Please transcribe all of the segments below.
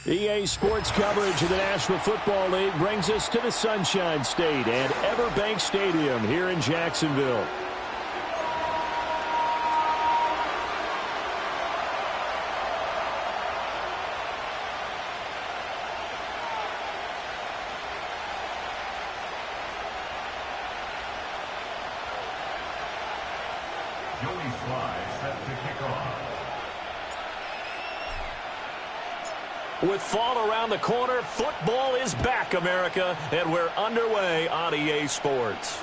EA Sports coverage of the National Football League brings us to the Sunshine State and Everbank Stadium here in Jacksonville. With fall around the corner, football is back, America, and we're underway on EA Sports.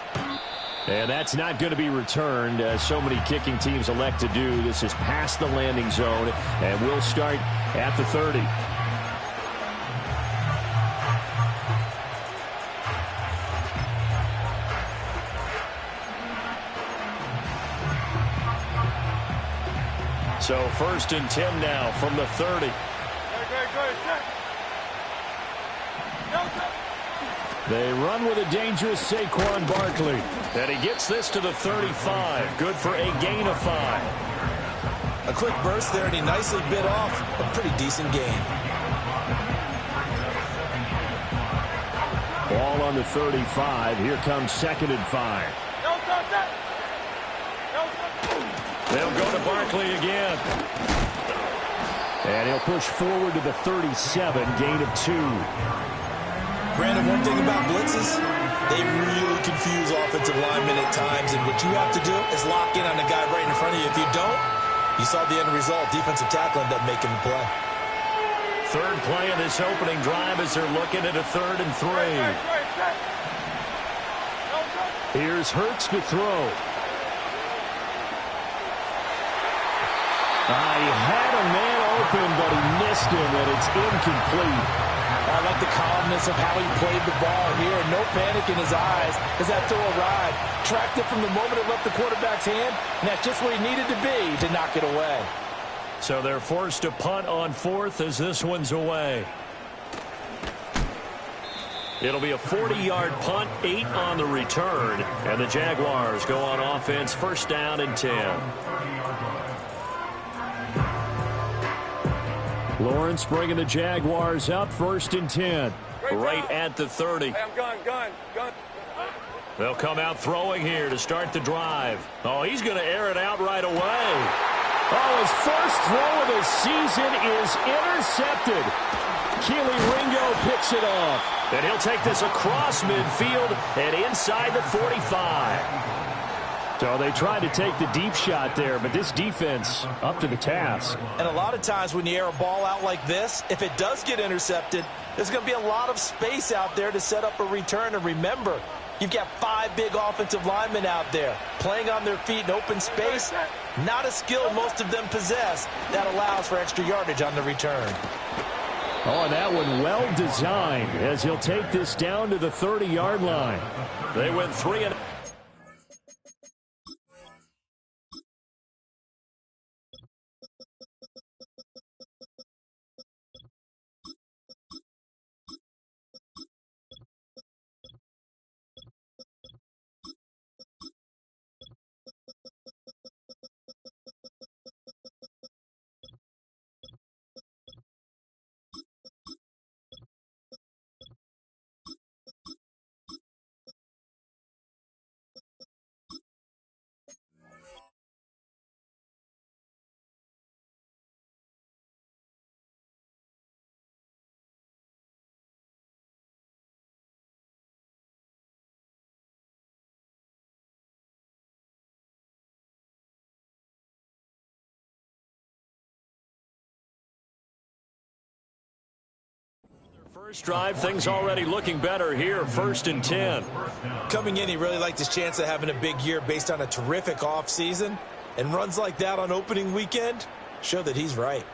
And that's not going to be returned, as so many kicking teams elect to do. This is past the landing zone, and we'll start at the 30. So 1st and 10 now from the 30. They run with a dangerous Saquon Barkley. And he gets this to the 35. Good for a gain of 5. A quick burst there, and he nicely bit off a pretty decent gain. Ball on the 35. Here comes 2nd and 5. They'll go to Barkley again. And he'll push forward to the 37, gain of 2. Brandon, one thing about blitzes, they really confuse offensive linemen at times, and what you have to do is lock in on the guy right in front of you. If you don't, you saw the end result. Defensive tackle ended up making the play. Third play of this opening drive as they're looking at a 3rd and 3. Here's Hurts to throw. He had a man open, but he missed him, and it's incomplete. I like the calmness of how he played the ball here. No panic in his eyes as that throw arrived. Tracked it from the moment it left the quarterback's hand, and that's just where he needed to be to knock it away. So they're forced to punt on 4th as this one's away. It'll be a 40-yard punt, 8 on the return, and the Jaguars go on offense, 1st down and 10. Lawrence bringing the Jaguars up, 1st and 10. Right at the 30. Hey, I'm gun. They'll come out throwing here to start the drive. Oh, he's going to air it out right away. Oh, his first throw of the season is intercepted. Keely Ringo picks it off. And he'll take this across midfield and inside the 45. So they tried to take the deep shot there, but this defense up to the task. And a lot of times when you air a ball out like this, if it does get intercepted, there's going to be a lot of space out there to set up a return. And remember, you've got 5 big offensive linemen out there playing on their feet in open space. Not a skill most of them possess that allows for extra yardage on the return. Oh, and that one well designed as he'll take this down to the 30-yard line. They win 3 and first drive, things already looking better here, 1st and 10. Coming in, he really liked his chance of having a big year based on a terrific offseason. And runs like that on opening weekend show that he's right.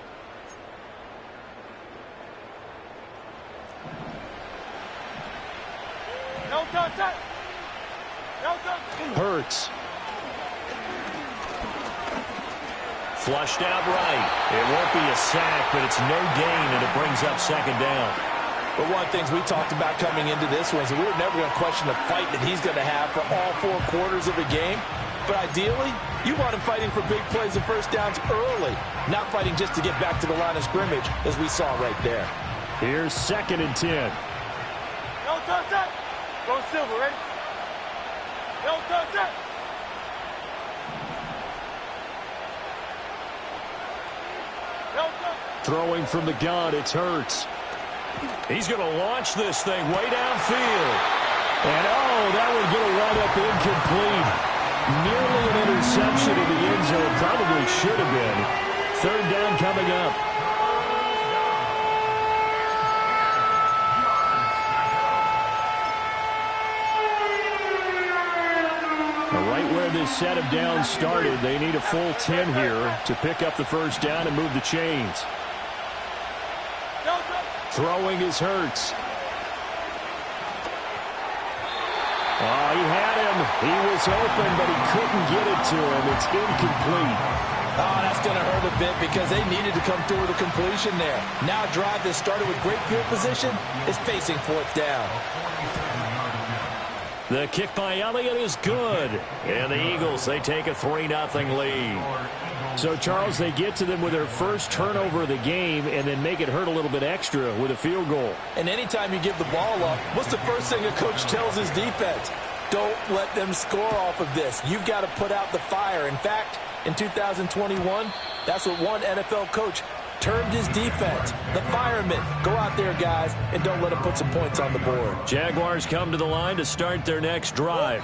Hurts. Flushed out right. It won't be a sack, but it's no gain, and it brings up 2nd down. But one of the things we talked about coming into this was that we were never going to question the fight that he's going to have for all 4 quarters of a game. But ideally, you want him fighting for big plays and 1st downs early, not fighting just to get back to the line of scrimmage, as we saw right there. Here's 2nd and 10. No touch that. Go Silver, ready? No touch that. No touch. Throwing from the gun, it's Hurts. He's going to launch this thing way downfield. And, that one's going to wind up incomplete. Nearly an interception in the end zone. Probably should have been. 3rd down coming up. Right where this set of downs started, they need a full 10 here to pick up the 1st down and move the chains. Throwing is Hurts. Oh, he had him. He was open, but he couldn't get it to him. It's incomplete. Oh, that's going to hurt a bit because they needed to come through with a completion there. Now a drive that started with great field position is facing 4th down. The kick by Elliott is good. And the Eagles, they take a 3-0 lead. So, Charles, they get to them with their first turnover of the game and then make it hurt a little bit extra with a field goal. And anytime you give the ball up, what's the first thing a coach tells his defense? Don't let them score off of this. You've got to put out the fire. In fact, in 2021, that's what one NFL coach termed his defense. The firemen. Go out there, guys, and don't let them put some points on the board. Jaguars come to the line to start their next drive.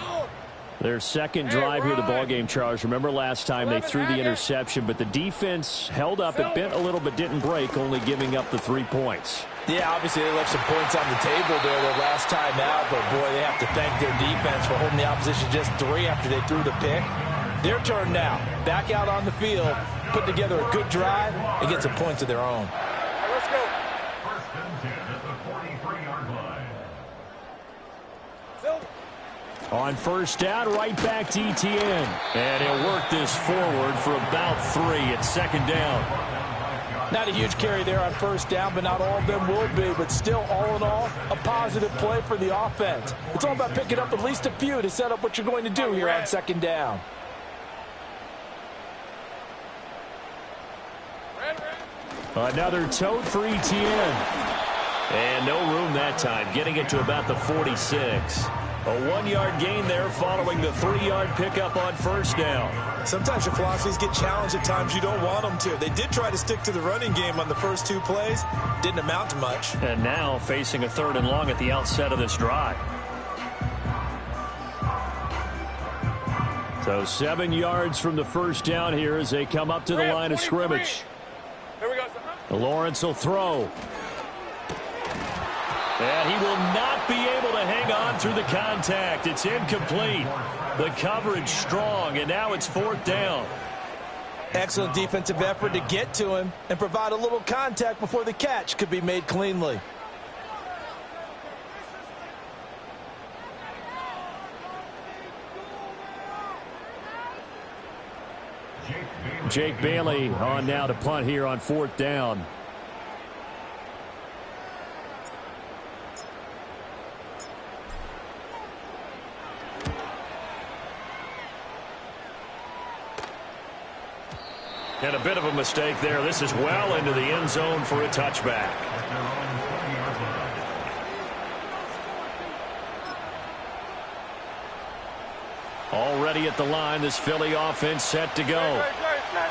Their 2nd drive here of the ballgame, Charles. Remember last time they threw the interception, but the defense held up. It bent a little but didn't break, only giving up the 3 points. Yeah, obviously they left some points on the table there their last time out, but boy, they have to thank their defense for holding the opposition just 3 after they threw the pick. Their turn now. Back out on the field, put together a good drive, and get some points of their own. Let's go. On 1st down, right back to ETN. And he'll work this forward for about 3 at 2nd down. Not a huge carry there on 1st down, but not all of them will be. But still, all in all, a positive play for the offense. It's all about picking up at least a few to set up what you're going to do here on 2nd down. Another tote for ETN. And no room that time, getting it to about the 46. A 1-yard gain there following the 3-yard pickup on 1st down. Sometimes your philosophies get challenged at times you don't want them to. They did try to stick to the running game on the first 2 plays. Didn't amount to much. And now facing a 3rd and long at the outset of this drive. So 7 yards from the 1st down here as they come up to the line of scrimmage. Here we go. Lawrence will throw. And he will not be able to hang on through the contact. It's incomplete. The coverage strong, and now it's 4th down. Excellent defensive effort to get to him and provide a little contact before the catch could be made cleanly. Jake Bailey on now to punt here on 4th down. And a bit of a mistake there. This is well into the end zone for a touchback. Already at the line, this Philly offense set to go.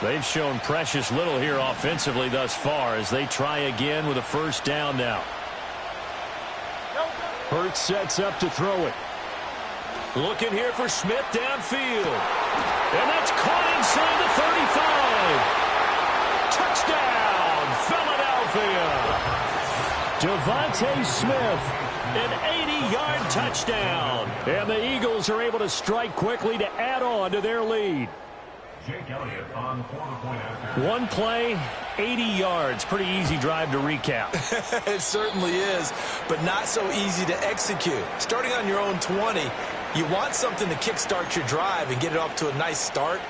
They've shown precious little here offensively thus far as they try again with a 1st down now. Hurts sets up to throw it. Looking here for Smith downfield. And that's caught inside the 35. Touchdown, Philadelphia. Devontae Smith, an 80-yard touchdown. And the Eagles are able to strike quickly to add on to their lead. One play, 80 yards. Pretty easy drive to recap. It certainly is, but not so easy to execute. Starting on your own 20, you want something to kickstart your drive and get it off to a nice start.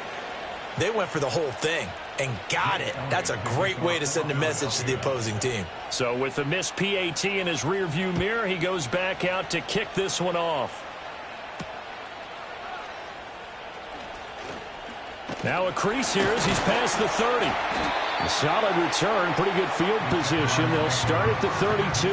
They went for the whole thing and got it. That's a great way to send a message to the opposing team. So with the missed PAT in his rearview mirror, he goes back out to kick this one off. Now a crease here as he's past the 30. Solid return, pretty good field position. They'll start at the 32.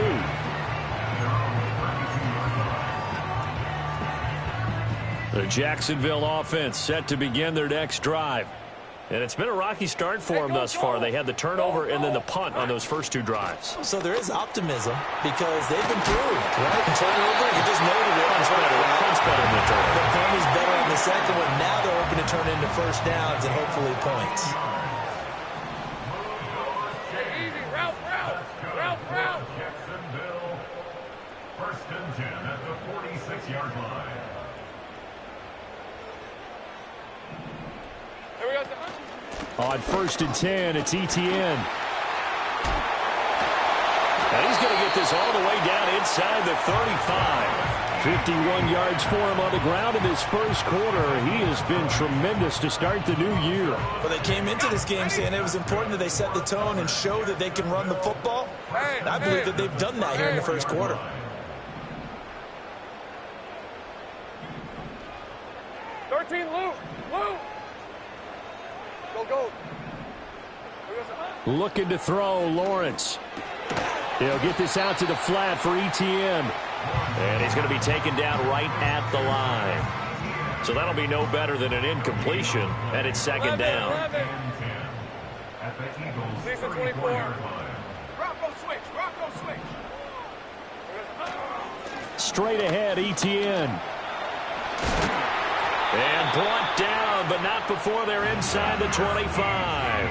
The Jacksonville offense set to begin their next drive. And it's been a rocky start for them thus far. They had the turnover and then the punt on those first two drives. So there is optimism because they've been through, right? The turnover, you just noted it. Punt's better than the turnover. The punt is better on the second one. Now they're hoping to turn into first downs and hopefully points. Easy, route. Jacksonville, 1st and 10 at the 46-yard line. There we go. On 1st and 10, it's Etienne. And he's going to get this all the way down inside the 35. 51 yards for him on the ground in this first quarter. He has been tremendous to start the new year. Well, they came into this game saying it was important that they set the tone and show that they can run the football. And I believe that they've done that here in the first quarter. Go. Looking to throw, Lawrence. He'll get this out to the flat for Etienne. And he's going to be taken down right at the line. So that'll be no better than an incompletion, and it's second down. At the Eagles' 24. Rocco switch. Straight ahead, Etienne. And brought down, but not before they're inside the 25.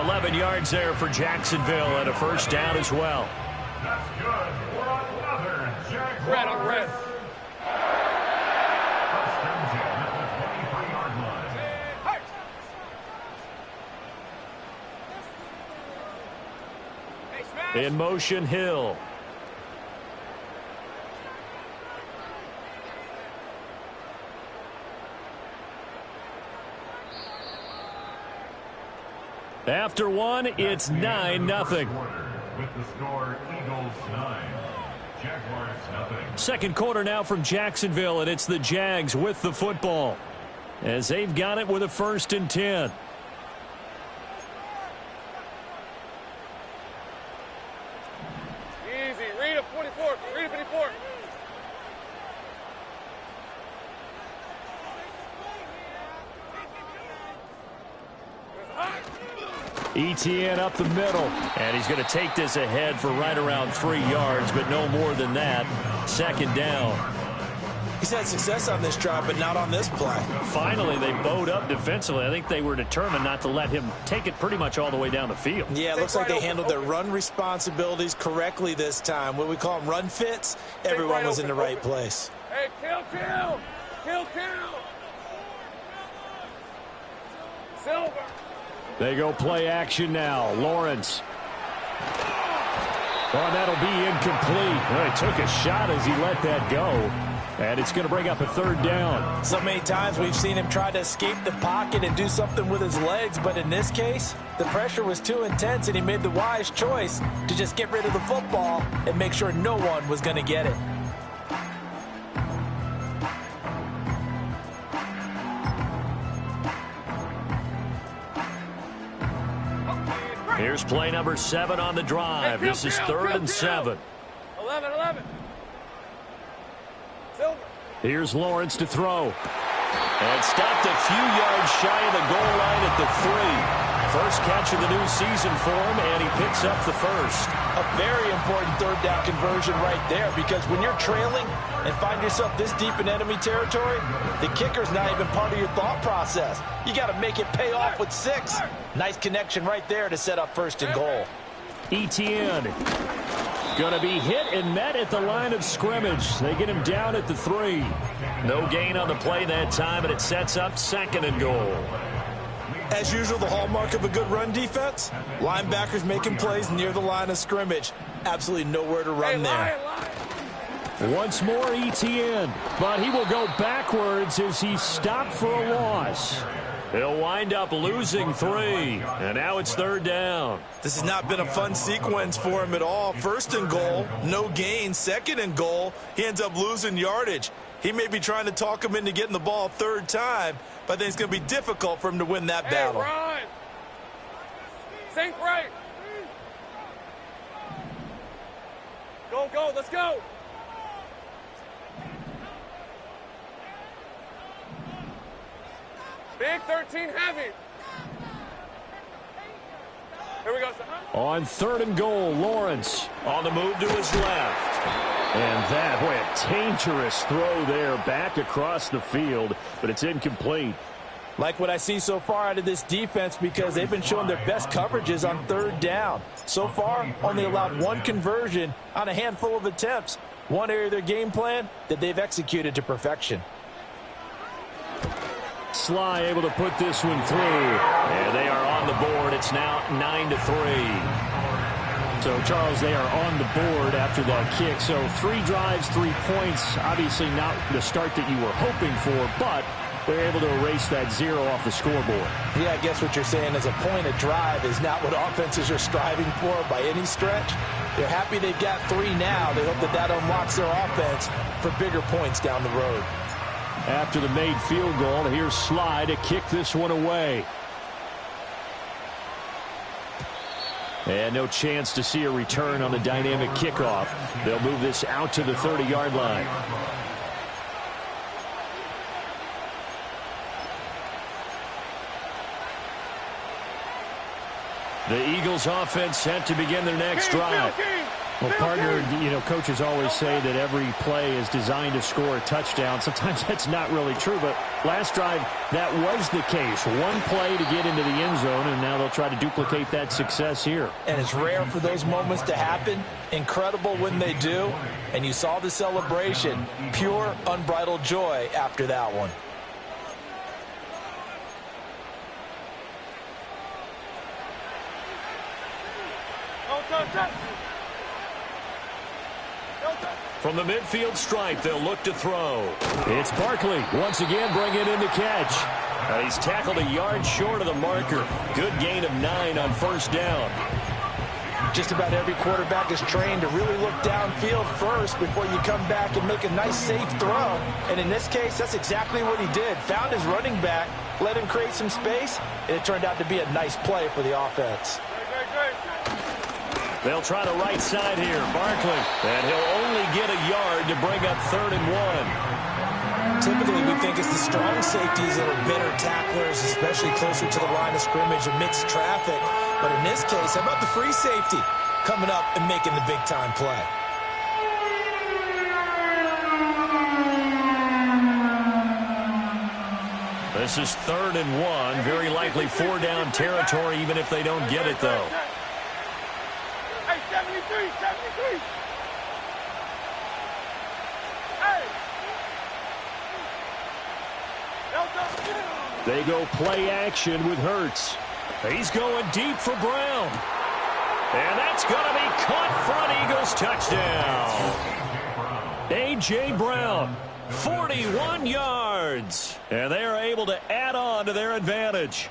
11 yards there for Jacksonville and a first down as well. That's good for another Jags. Red on red. 1st and 10 at the 23-yard line. In motion, Hill. After one, it's 9-0. With the score, Eagles 9, Jaguars 0. Second quarter now from Jacksonville, and it's the Jags with the football as they've got it with a 1st and 10. Easy. Read a 44. Read a 54. Etienne up the middle, and he's going to take this ahead for right around 3 yards, but no more than that. Second down. He's had success on this drive, but not on this play. Finally, they bowed up defensively. I think they were determined not to let him take it pretty much all the way down the field. Yeah, it looks like they handled their run responsibilities correctly this time. What we call them run fits, everyone was in the right place. Hey, kill. Silver. They go play action now. Lawrence. Oh, that'll be incomplete. Well, he took a shot as he let that go. And it's going to bring up a third down. So many times we've seen him try to escape the pocket and do something with his legs, but in this case, the pressure was too intense and he made the wise choice to just get rid of the football and make sure no one was going to get it. Here's play number 7 on the drive. This is 3rd and 7. 11. Silver. Here's Lawrence to throw. And stopped a few yards shy of the goal line at the 3. First catch of the new season for him, and he picks up the first. A very important third down conversion right there, because when you're trailing and find yourself this deep in enemy territory, the kicker's not even part of your thought process. You got to make it pay off with 6. Nice connection right there to set up 1st and goal. Etienne going to be hit and met at the line of scrimmage. They get him down at the 3. No gain on the play that time, and it sets up 2nd and goal. As usual, the hallmark of a good run defense, linebackers making plays near the line of scrimmage. Absolutely nowhere to run there. Once more Etienne, but he will go backwards as he's stopped for a loss. He'll wind up losing 3, and now it's 3rd down. This has not been a fun sequence for him at all. 1st and goal, no gain. 2nd and goal, he ends up losing yardage. He may be trying to talk him into getting the ball 3rd time, but I think it's going to be difficult for him to win that battle. Sink right. Go, go, let's go. Big 13 heavy. Here we go, son. On 3rd and goal, Lawrence on the move to his left. And that, boy, a dangerous throw there back across the field, but it's incomplete. Like what I see so far out of this defense because they've been showing their best coverages on 3rd down. So far, only allowed 1 conversion on a handful of attempts. One area of their game plan that they've executed to perfection. Sly able to put this one through. And they are on the board. It's now 9-3. So, Charles, they are on the board after that kick. So 3 drives, 3 points. Obviously not the start that you were hoping for, but they're able to erase that 0 off the scoreboard. Yeah, I guess what you're saying is a point of drive is not what offenses are striving for by any stretch. They're happy they've got 3 now. They hope that that unlocks their offense for bigger points down the road. After the made field goal, here's Sly to kick this one away. And no chance to see a return on the dynamic kickoff. They'll move this out to the 30-yard line. The Eagles offense set to begin their next drive. Well, partner, you know, coaches always say that every play is designed to score a touchdown. Sometimes that's not really true, but last drive, that was the case. 1 play to get into the end zone, and now they'll try to duplicate that success here. And it's rare for those moments to happen. Incredible when they do. And you saw the celebration. Pure, unbridled joy after that one. From the midfield stripe, they'll look to throw. It's Barkley once again bringing in the catch. He's tackled a yard short of the marker. Good gain of 9 on 1st down. Just about every quarterback is trained to really look downfield first before you come back and make a nice, safe throw. And in this case, that's exactly what he did. Found his running back, let him create some space, and it turned out to be a nice play for the offense. They'll try the right side here. Barkley. And he'll only get a yard to bring up 3rd and 1. Typically, we think it's the strong safeties that are better tacklers, especially closer to the line of scrimmage amidst traffic. But in this case, how about the free safety coming up and making the big-time play? This is 3rd and 1. Very likely 4-down territory, even if they don't get it, though. Hey, 73, 73. Hey. They go play action with Hurts. He's going deep for Brown. And that's going to be caught front. Eagles touchdown. A.J. Brown, 41 yards. And they are able to add on to their advantage.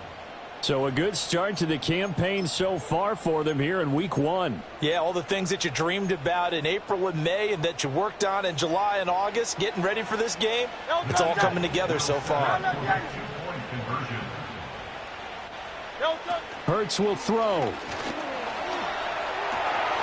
So a good start to the campaign so far for them here in week 1. Yeah, all the things that you dreamed about in April and May and that you worked on in July and August, getting ready for this game, it's all coming together so far. Hurts will throw.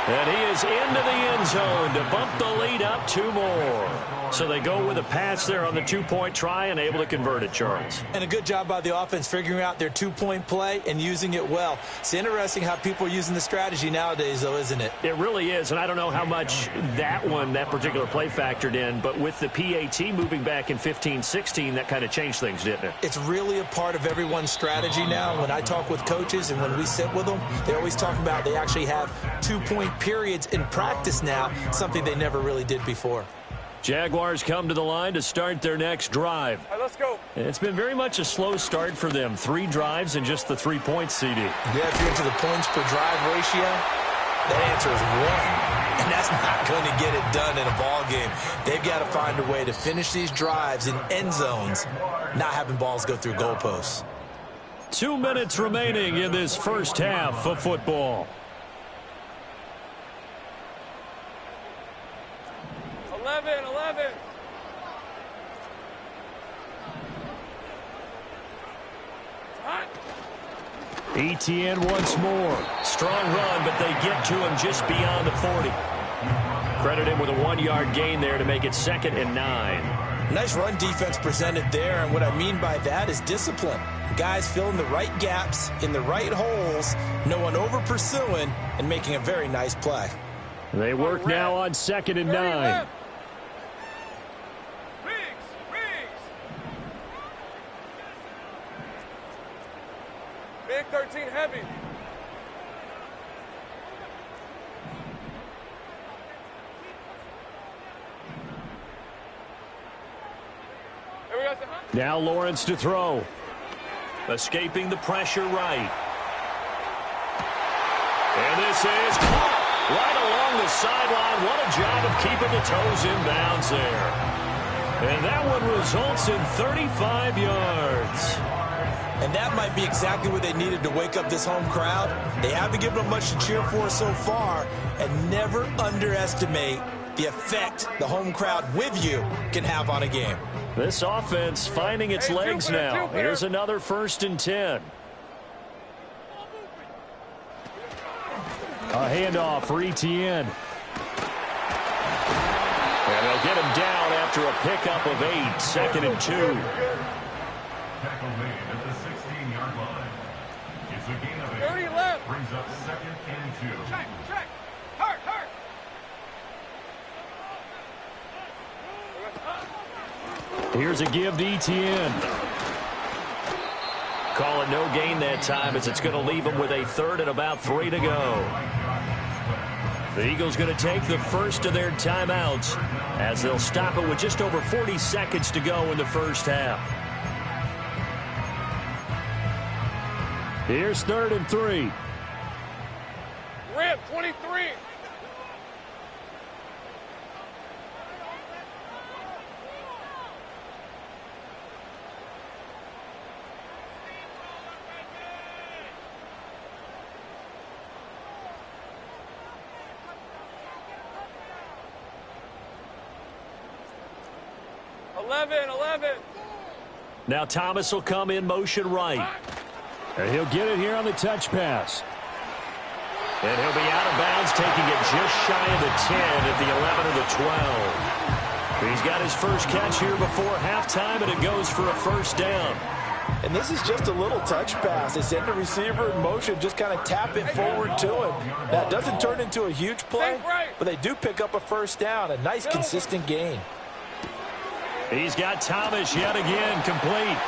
And he is into the end zone to bump the lead up 2 more. So they go with a pass there on the 2-point try and able to convert it, Charles. And a good job by the offense figuring out their 2-point play and using it well. It's interesting how people are using the strategy nowadays, though, isn't it? It really is, and I don't know how much that particular play factored in, but with the PAT moving back in 15-16, that kind of changed things, didn't it? It's really a part of everyone's strategy now. When I talk with coaches and when we sit with them, they always talk about they actually have 2-point periods in practice now, something they never really did before. Jaguars come to the line to start their next drive. All right, let's go. It's been very much a slow start for them. 3 drives and just the 3 points, CD. Yeah, if you're into the points per drive ratio, that answer is 1. And that's not going to get it done in a ball game. They've got to find a way to finish these drives in end zones, not having balls go through goalposts. 2 minutes remaining in this first half of football. 11. ETN once more. Strong run, but they get to him just beyond the 40. Credit him with a 1-yard gain there to make it 2nd and 9. Nice run defense presented there, and what I mean by that is discipline. Guys filling the right gaps in the right holes, no one over pursuing, and making a very nice play. They work now on 2nd and 9. Big 13 heavy. Now Lawrence to throw. Escaping the pressure right. And this is caught right along the sideline. What a job of keeping the toes in bounds there. And that one results in 35 yards. And that might be exactly what they needed to wake up this home crowd. They haven't given them much to cheer for so far, and never underestimate the effect the home crowd with you can have on a game. This offense finding its legs now. Here's another 1st and 10. A handoff for ETN. And they'll get him down after a pickup of 8. 2nd and 2. Tackle made at the 16-yard line. It's a gain of 8. 30 left. Brings up 2nd and 2. Check. Hurt. Here's a give to ETN. Call it no gain that time, as it's going to leave them with a 3rd and about 3 to go. The Eagles going to take the first of their timeouts as they'll stop it with just over 40 seconds to go in the first half. Here's 3rd and 3. Rip, 23. Eleven. Now Thomas will come in motion right. And he'll get it here on the touch pass. And he'll be out of bounds, taking it just shy of the 10 at the 11 or the 12. He's got his first catch here before halftime, and it goes for a 1st down. And this is just a little touch pass. They send the receiver in motion, just kind of tap it forward to him. Now, it doesn't turn into a huge play, but they do pick up a 1st down, a nice consistent gain. He's got Thomas yet again complete.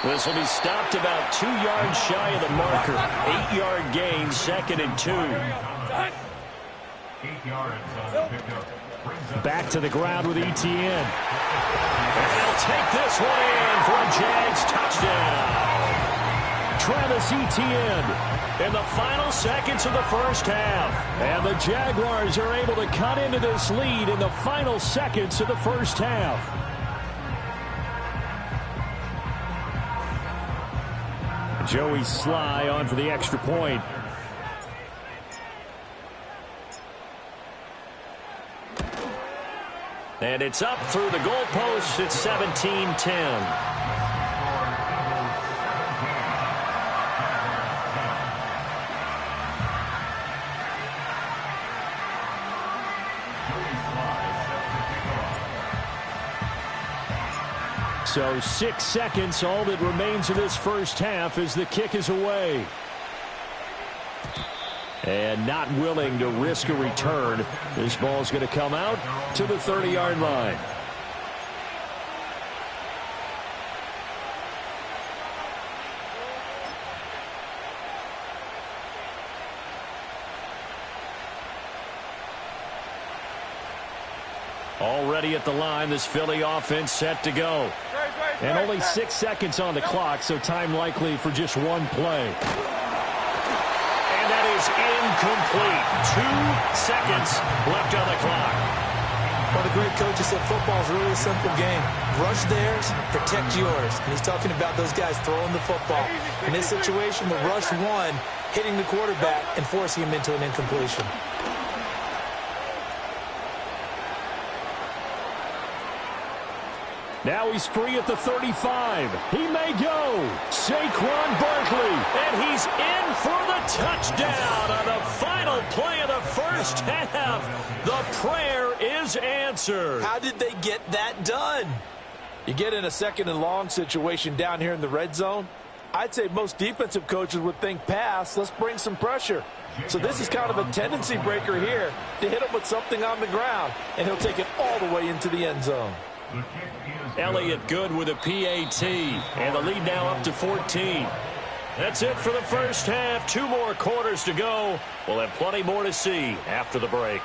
This will be stopped about 2 yards shy of the marker. 8-yard gain, 2nd and 2. 8 yards on the pickup. Back to the ground with ETN. And he'll take this one in for a Jags touchdown. Travis Etienne in the final seconds of the first half. And the Jaguars are able to cut into this lead in the final seconds of the first half. Joey Sly on for the extra point. And it's up through the goalposts. It's 17-10. So 6 seconds, all that remains of this first half as the kick is away. And not willing to risk a return. This ball's going to come out to the 30-yard line. Already at the line, this Philly offense set to go. And only 6 seconds on the clock, so time likely for just one play. And that is incomplete. 2 seconds left on the clock. One of the great coaches said football is really a simple game. Rush theirs, protect yours. And he's talking about those guys throwing the football. In this situation, the rush one, hitting the quarterback and forcing him into an incompletion. Now he's free at the 35. He may go. Saquon Barkley. And he's in for the touchdown on the final play of the first half. The prayer is answered. How did they get that done? You get in a second and long situation down here in the red zone. I'd say most defensive coaches would think pass. Let's bring some pressure. So this is kind of a tendency breaker here to hit him with something on the ground. And he'll take it all the way into the end zone. Elliott good with a PAT. And the lead now up to 14. That's it for the first half. 2 more quarters to go. We'll have plenty more to see after the break.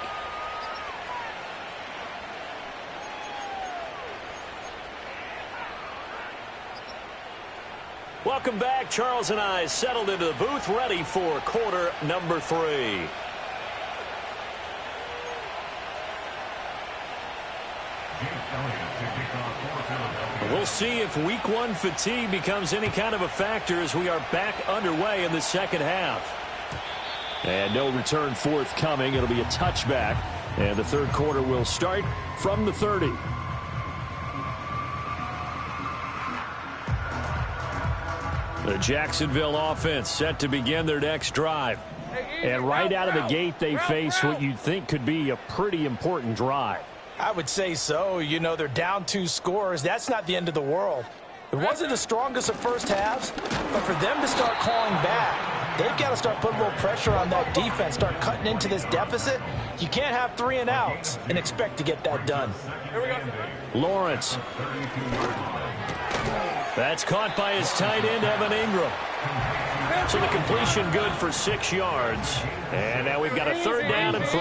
Welcome back. Charles and I settled into the booth, ready for quarter number 3. We'll see if week 1 fatigue becomes any kind of a factor as we are back underway in the second half. And no return forthcoming. It'll be a touchback. And the third quarter will start from the 30. The Jacksonville offense set to begin their next drive. And right out of the gate, they face what you'd think could be a pretty important drive. I would say so. You know, they're down 2 scores. That's not the end of the world. It wasn't the strongest of first halves, but for them to start clawing back, they've got to start putting a little pressure on that defense, start cutting into this deficit. You can't have 3 and outs and expect to get that done. Here we go. Lawrence. That's caught by his tight end, Evan Ingram. So the completion good for 6 yards. And now we've got a 3rd down and 3.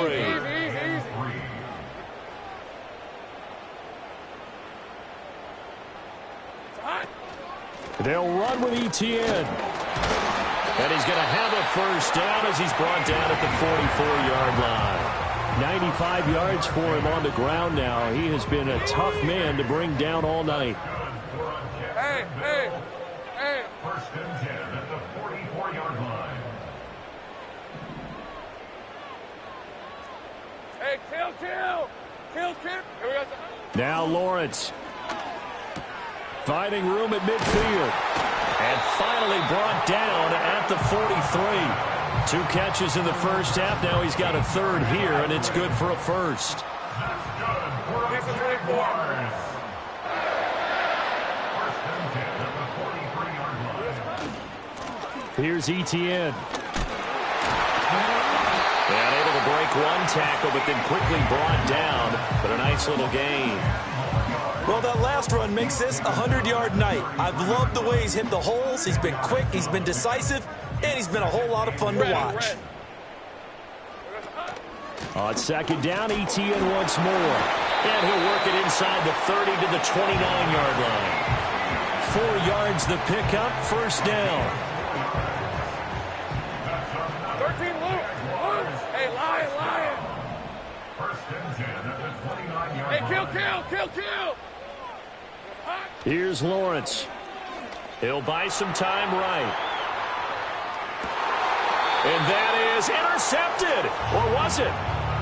They'll run with Etienne. And he's going to have a first down as he's brought down at the 44-yard line. 95 yards for him on the ground now. He has been a tough man to bring down all night. Hey. First and 10 at the 44-yard line. Hey, kill. Here we go. Now Lawrence. Finding room at midfield. And finally brought down at the 43. 2 catches in the first half. Now he's got a 3rd here, and it's good for a first. That's good for a 6 yards. First and 10 at the 43-yard line. Here's Etienne. And able to break 1 tackle, but then quickly brought down. But a nice little gain. Well, that last run makes this a 100-yard night. I've loved the way he's hit the holes. He's been quick, he's been decisive, and he's been a whole lot of fun to watch. On 2nd down, Etienne once more. And he'll work it inside the 30 to the 29-yard line. 4 yards the pickup, first down. 13 loose. Hey, Lion. First and 10 at the 29-yard line. Hey, kill. Here's Lawrence. He'll buy some time right. And that is intercepted. Or was it?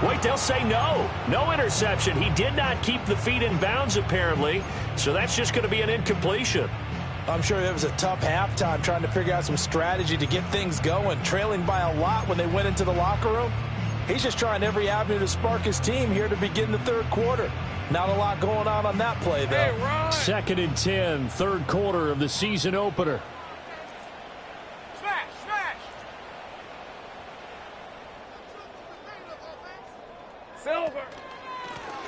Wait, they'll say no. No interception. He did not keep the feet in bounds, apparently. So that's just going to be an incompletion. I'm sure it was a tough halftime trying to figure out some strategy to get things going, trailing by a lot when they went into the locker room. He's just trying every avenue to spark his team here to begin the third quarter. Not a lot going on that play, though. Hey, 2nd and 10, third quarter of the season opener. Smash. Silver.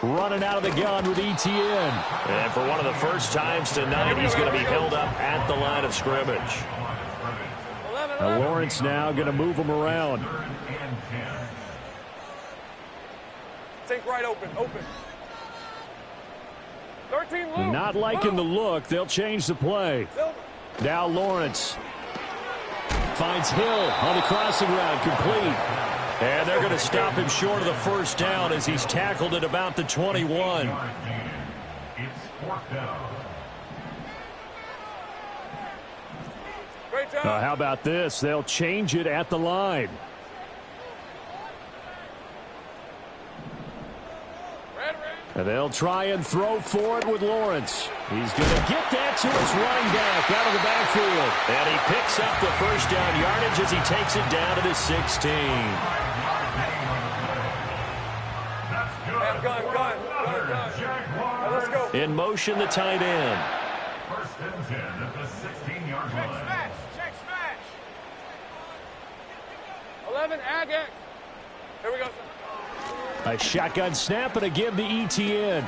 Running out of the gun with Etienne. And for one of the first times tonight, he's going to be held up at the line of scrimmage. Now Lawrence now going to move him around. Think right open. 13 loose. Not liking the look. They'll change the play. Silver. Now Lawrence finds Hill on the crossing route, complete. And they're going to stop him short of the first down as he's tackled at about the 21. It's 4th down. Great job. How about this? They'll change it at the line. And they'll try and throw for it with Lawrence. He's going to get that to his running back out of the backfield. And he picks up the first down yardage as he takes it down to the 16. Let's go. In motion, the tight end. First and 10 at the 16-yard line. Check smash. 11, ag X. Here we go. A shotgun snap and a give to ETN.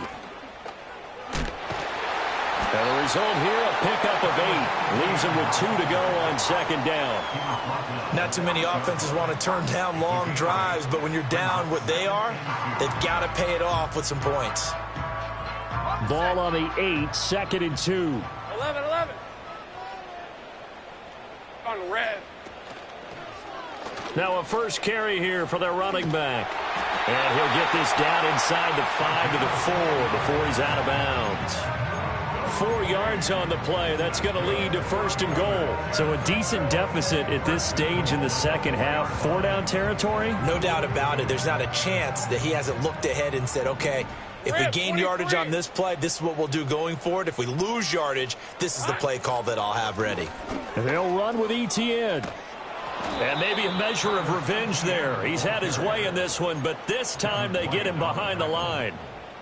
And the result here, a pickup of 8. Leaves him with 2 to go on second down. Not too many offenses want to turn down long drives, but when you're down what they are, they've got to pay it off with some points. Ball on the 8, second and 2. 11. On red. Now a first carry here for their running back. And he'll get this down inside the 5 to the 4 before he's out of bounds. 4 yards on the play. That's going to lead to first and goal. So a decent deficit at this stage in the second half. 4-down territory? No doubt about it. There's not a chance that he hasn't looked ahead and said, okay, if we gain yardage on this play, this is what we'll do going forward. If we lose yardage, this is the play call that I'll have ready. And they'll run with ETN. And maybe a measure of revenge there. He's had his way in this one, but this time they get him behind the line.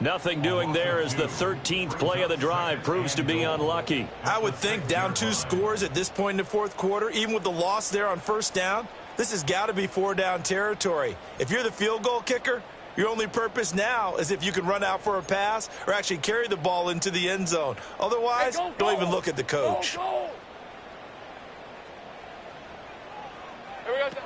Nothing doing there as the 13th play of the drive proves to be unlucky. I would think down 2 scores at this point in the fourth quarter, even with the loss there on first down, this has got to be 4-down territory. If you're the field goal kicker, your only purpose now is if you can run out for a pass or actually carry the ball into the end zone. Otherwise, don't even look at the coach. Go. Here we go.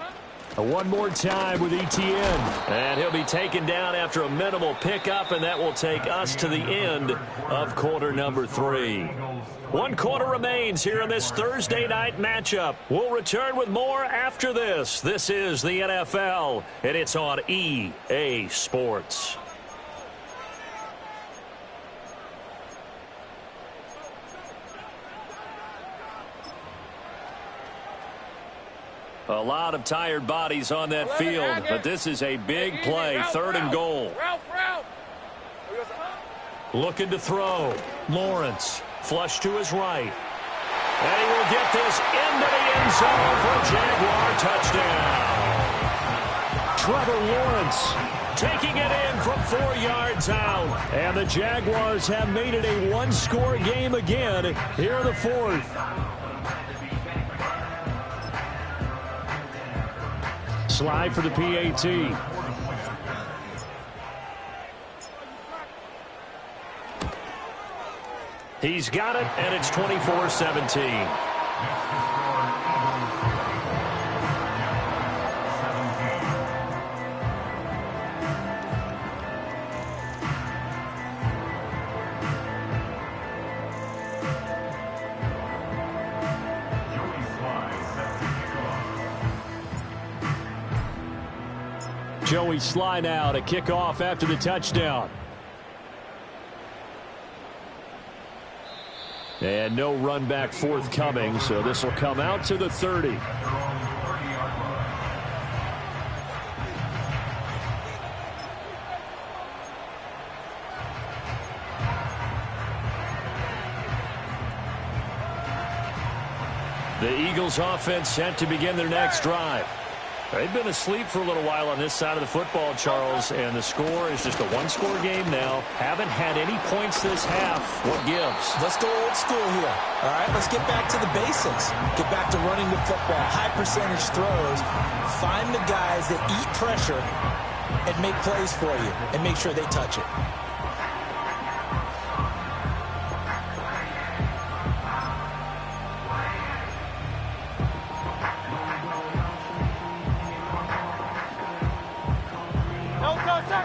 One more time with ETN. And he'll be taken down after a minimal pickup, and that will take us to the end of quarter number 3. 1 quarter remains here in this Thursday night matchup. We'll return with more after this. This is the NFL, and it's on EA Sports. A lot of tired bodies on that field, but this is a big play, 3rd and goal. Looking to throw. Lawrence, flush to his right. And he will get this into the end zone for a Jaguar touchdown. Trevor Lawrence taking it in from 4 yards out. And the Jaguars have made it a 1-score game again here in the 4th. Slide for the PAT. He's got it, and it's 24-17. Joey Sly now to kick off after the touchdown. And no run back forthcoming, so this will come out to the 30. The Eagles offense set to begin their next drive. They've been asleep for a little while on this side of the football, Charles, and the score is just a 1-score game now. Haven't had any points this half. What gives? Let's go old school here. All right, let's get back to the basics. Get back to running the football, high percentage throws. Find the guys that eat pressure and make plays for you and make sure they touch it.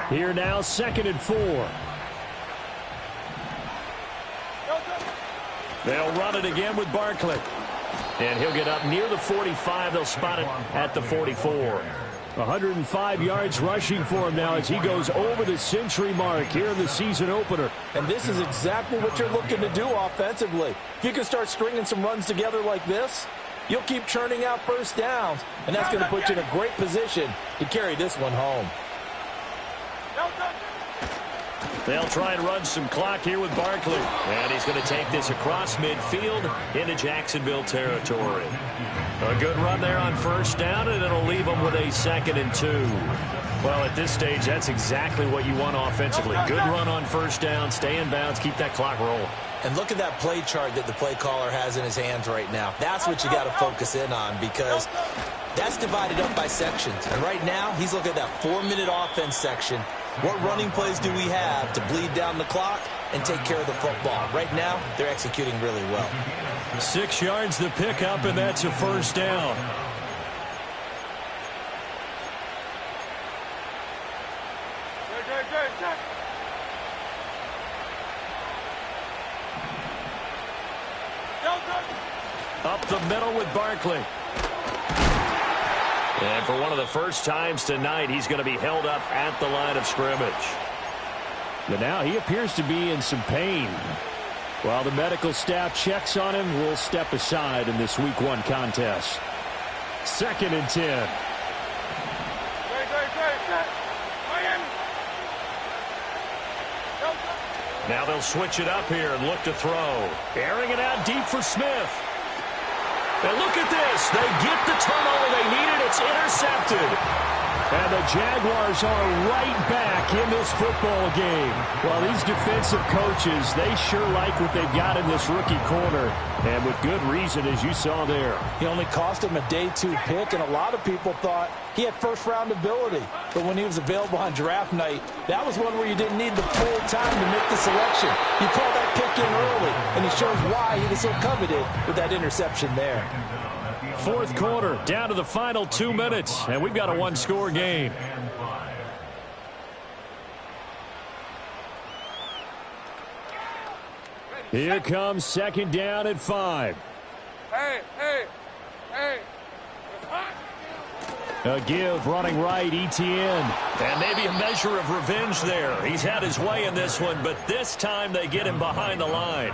Here now, 2nd and 4. They'll run it again with Barkley. And he'll get up near the 45. They'll spot it at the 44. 105 yards rushing for him now as he goes over the century mark here in the season opener. And this is exactly what you're looking to do offensively. If you can start stringing some runs together like this, you'll keep churning out first downs, and that's going to put you in a great position to carry this one home. They'll try and run some clock here with Barkley. And he's going to take this across midfield into Jacksonville territory. A good run there on first down, and it'll leave them with a 2nd and 2. Well, at this stage, that's exactly what you want offensively. Good run on first down, stay in bounds, keep that clock rolling. And look at that play chart that the play caller has in his hands right now. That's what you got to focus in on, because that's divided up by sections. And right now, he's looking at that 4-minute offense section. What running plays do we have to bleed down the clock and take care of the football? Right now, they're executing really well. 6 yards the pickup, and that's a first down. Up the middle with Barkley. And for one of the first times tonight, he's going to be held up at the line of scrimmage. But now he appears to be in some pain. While the medical staff checks on him, we'll step aside in this Week 1 contest. 2nd and 10. Now they'll switch it up here and look to throw. Airing it out deep for Smith. And look at this. They get the turnover they needed. It's intercepted. And the Jaguars are right back in this football game. Well, these defensive coaches, they sure like what they've got in this rookie corner. And with good reason, as you saw there. He only cost him a day 2 pick, and a lot of people thought he had first-round ability. But when he was available on draft night, that was one where you didn't need the full time to make the selection. You call that pick in early, and he shows why he was so coveted with that interception there. 4th quarter, down to the final 2 minutes, and we've got a 1-score game. Here comes 2nd down at 5. Hey. A give running right, Etienne. And maybe a measure of revenge there. He's had his way in this one, but this time they get him behind the line.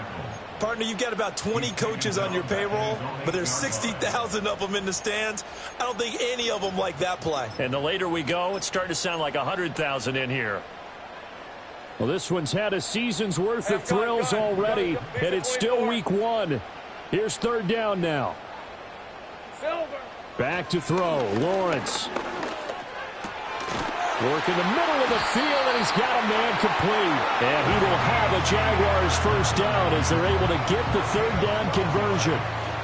Partner, you've got about 20 coaches on your payroll, but there's 60,000 of them in the stands. I don't think any of them like that play. And the later we go, it's starting to sound like 100,000 in here. Well, this one's had a season's worth of thrills already, and it's still Week 1. Here's 3rd down now. Back to throw, Lawrence. Work in the middle of the field, and he's got a man complete. And he will have a Jaguars first down as they're able to get the 3rd down conversion.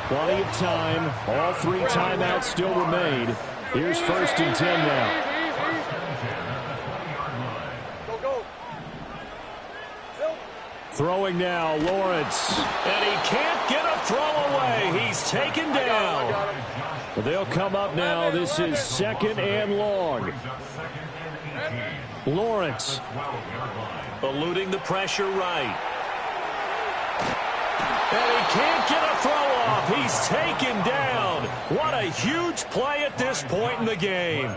Plenty of time. All 3 timeouts still remain. Here's 1st and 10 now. Throwing now, Lawrence. And he can't get a throw away. He's taken down. But they'll come up now. This is 2nd and long. Lawrence eluding the pressure right. And he can't get a throw off. He's taken down. What a huge play at this point in the game.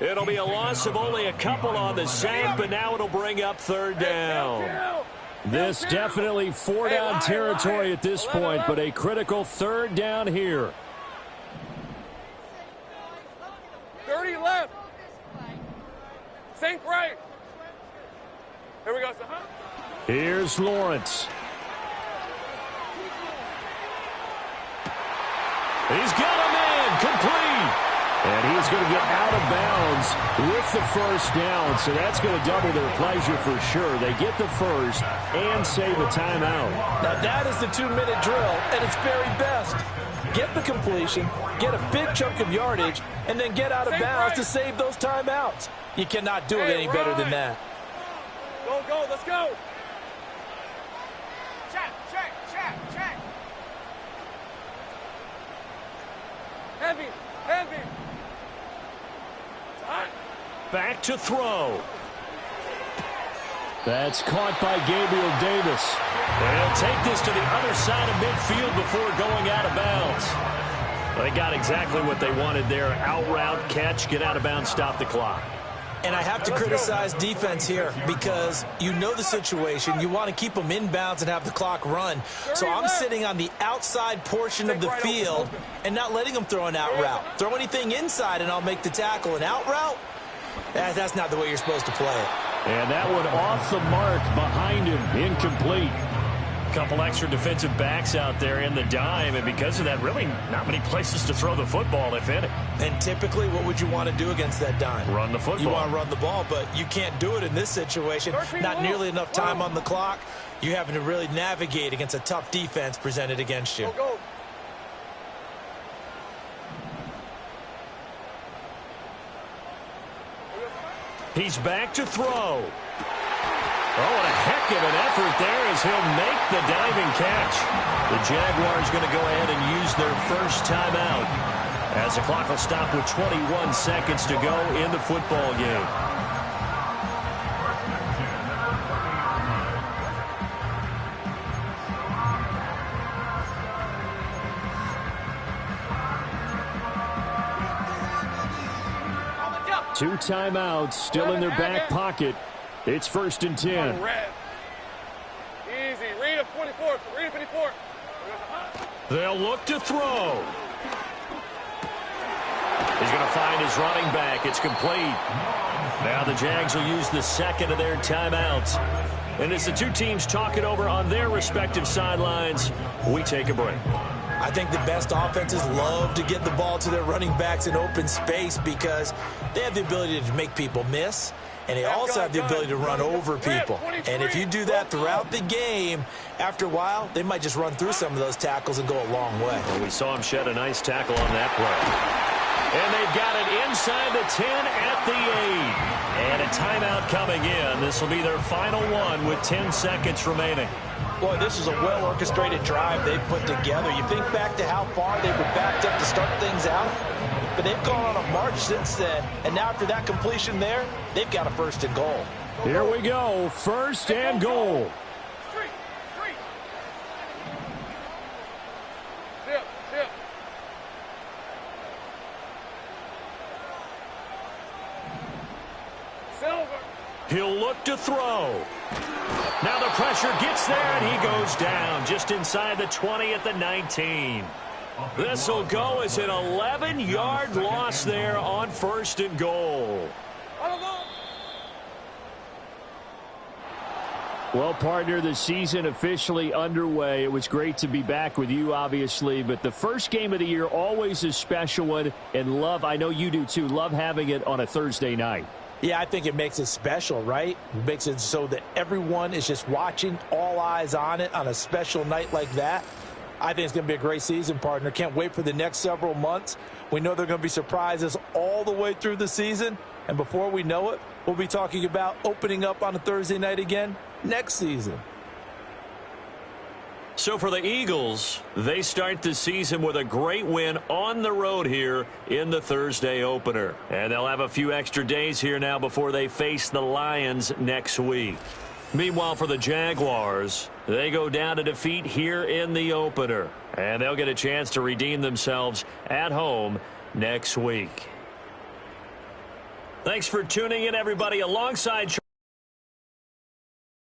It'll be a loss of only a couple on the sack, but now it'll bring up 3rd down. This definitely 4-down territory at this point, but a critical 3rd down here. 30 left. Sink right. Here we go. Here's Lawrence. He's got a man complete. And he's going to get out of bounds with the first down. So that's going to double their pleasure for sure. They get the first and save a timeout. Now that is the 2-minute drill at its very best. Get the completion, get a big chunk of yardage, and then get out of bounds to save those timeouts. You cannot do it any better than that. Go, let's go. Check. Heavy. Back to throw. That's caught by Gabriel Davis. They'll take this to the other side of midfield before going out of bounds. They got exactly what they wanted there. Out route, catch, get out of bounds, stop the clock. And I have to criticize defense here because you know the situation. You want to keep them in bounds and have the clock run. So I'm sitting on the outside portion of the field and not letting them throw an out route. Throw anything inside and I'll make the tackle. An out route, that's not the way you're supposed to play it. And that one off the mark behind him, incomplete. Couple extra defensive backs out there in the dime, and because of that, really not many places to throw the football, if any. And typically, what would you want to do against that dime? Run the football. You want to run the ball, but you can't do it in this situation. Not nearly enough time on the clock. You're having to really navigate against a tough defense presented against you. Go. He's back to throw. Oh, and a heck of an effort there as he'll make the diving catch. The Jaguars going to go ahead and use their first timeout as the clock will stop with 21 seconds to go in the football game. Two timeouts still in their back pocket. It's 1st and 10. Easy. Read a 24. Read a 54. They'll look to throw. He's going to find his running back. It's complete. Now the Jags will use the second of their timeouts. And as the two teams talk it over on their respective sidelines, we take a break. I think the best offenses love to get the ball to their running backs in open space because they have the ability to make people miss, and they also have the ability to run over people. And if you do that throughout the game, after a while, they might just run through some of those tackles and go a long way. Well, we saw him shed a nice tackle on that play. And they've got it inside the 10 at the 8. And a timeout coming in. This will be their final one with 10 seconds remaining. Boy, this is a well-orchestrated drive they've put together. You think back to how far they were backed up to start things out, but they've gone on a march since then, and now after that completion there, they've got a 1st and goal. Here we go, 1st and goal. Street. Zip. Silver. He'll look to throw. Now the pressure gets there, and he goes down just inside the 20 at the 19. This will go as an 11-yard loss there on 1st and goal. Well, partner, the season officially underway. It was great to be back with you, obviously, but the first game of the year always a special one, and I know you do too, love having it on a Thursday night. Yeah, I think it makes it special, right? It makes it so that everyone is just watching, all eyes on it on a special night like that. I think it's going to be a great season, partner. Can't wait for the next several months. We know there are going to be surprises all the way through the season. And before we know it, we'll be talking about opening up on a Thursday night again next season. So for the Eagles, they start the season with a great win on the road here in the Thursday opener. And they'll have a few extra days here now before they face the Lions next week. Meanwhile, for the Jaguars, they go down to defeat here in the opener. And they'll get a chance to redeem themselves at home next week. Thanks for tuning in, everybody, alongside